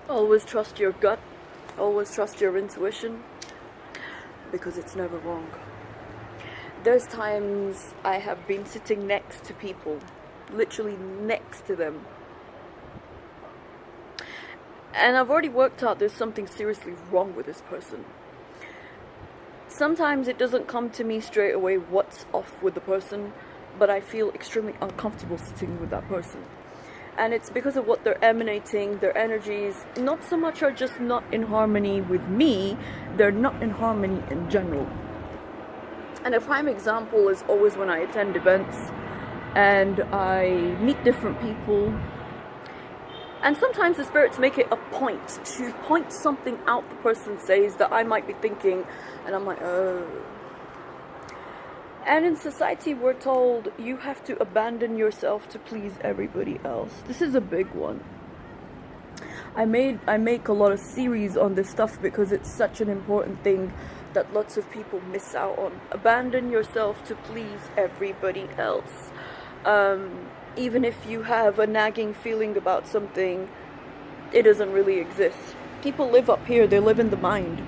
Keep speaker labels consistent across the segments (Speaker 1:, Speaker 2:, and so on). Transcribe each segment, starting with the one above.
Speaker 1: Always trust your gut. Always trust your intuition, because it's never wrong. There's times I have been sitting next to people, literally next to them, and I've already worked out there's something seriously wrong with this person. Sometimes it doesn't come to me straight away what's off with the person, but I feel extremely uncomfortable sitting with that person. And it's because of what they're emanating, their energies, not so much are just not in harmony with me, they're not in harmony in general. And a prime example is always when I attend events and I meet different people. And sometimes the spirits make it a point to point something out the person says that I might be thinking, and I'm like, oh. And in society we're told you have to abandon yourself to please everybody else. This is a big one. I make a lot of series on this stuff because it's such an important thing that lots of people miss out on. Abandon yourself to please everybody else. Even if you have a nagging feeling about something, it doesn't really exist. People live up here, they live in the mind.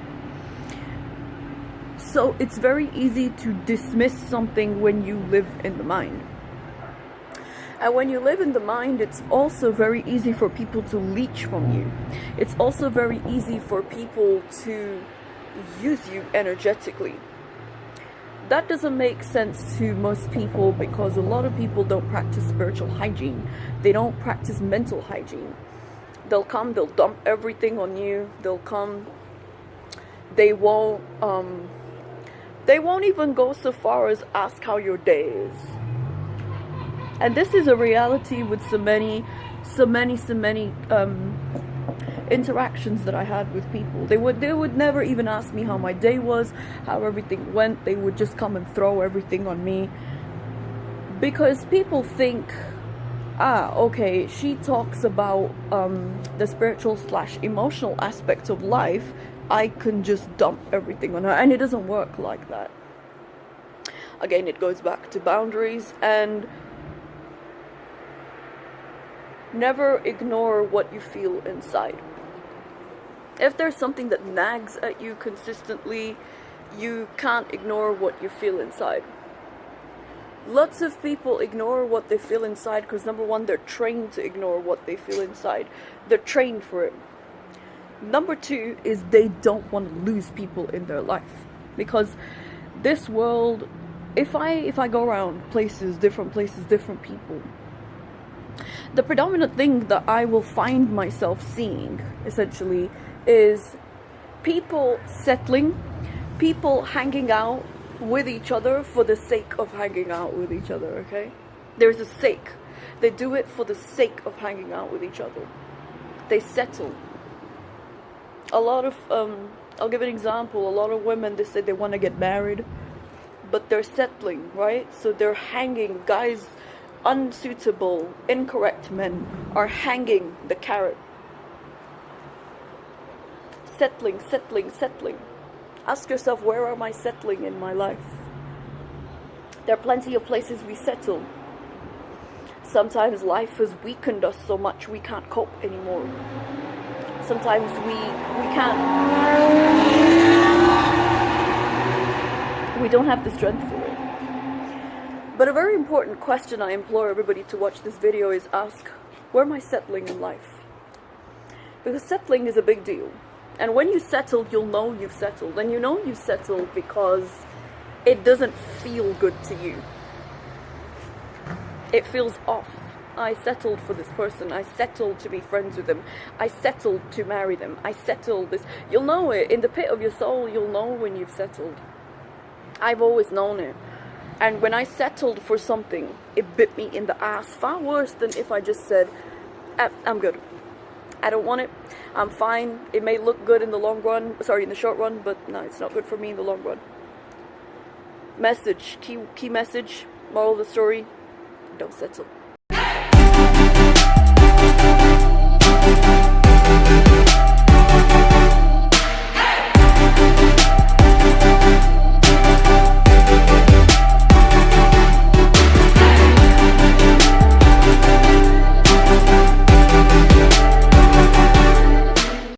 Speaker 1: So it's very easy to dismiss something when you live in the mind. And when you live in the mind, it's also very easy for people to leech from you. It's also very easy for people to use you energetically. That doesn't make sense to most people because a lot of people don't practice spiritual hygiene. They don't practice mental hygiene. They'll come, they'll dump everything on you. They'll come, they won't even go so far as ask how your day is. And this is a reality with so many interactions that I had with people. They would never even ask me how my day was, how everything went. They would just come and throw everything on me. Because people think, okay, she talks about the spiritual / emotional aspects of life, I can just dump everything on her. And it doesn't work like that. Again, it goes back to boundaries, and never ignore what you feel inside. If there's something that nags at you consistently, you can't ignore what you feel inside. Lots of people ignore what they feel inside because, number one, they're trained to ignore what they feel inside. They're trained for it. Number two is they don't want to lose people in their life. Because this world, if I go around different places, different people, the predominant thing that I will find myself seeing, essentially, is people settling, people hanging out with each other for the sake of hanging out with each other, okay? There's a sake. They do it for the sake of hanging out with each other. They settle. A lot of, I'll give an example, a lot of women, they say they want to get married, but they're settling, right? So they're hanging, guys, unsuitable, incorrect men are hanging the carrot. Settling. Ask yourself, where am I settling in my life? There are plenty of places we settle. Sometimes life has weakened us so much we can't cope anymore. Sometimes we can't. We don't have the strength for it. But a very important question I implore everybody to watch this video is ask, where am I settling in life? Because settling is a big deal. And when you settle, you'll know you've settled. And you know you've settled because it doesn't feel good to you. It feels off. I settled for this person. I settled to be friends with them. I settled to marry them. I settled this. You'll know it. In the pit of your soul, you'll know when you've settled. I've always known it. And when I settled for something, it bit me in the ass far worse than if I just said, I'm good. I don't want it. I'm fine. It may look good in the long run. Sorry, in the short run, but no, it's not good for me in the long run. Message, key message, moral of the story, don't settle.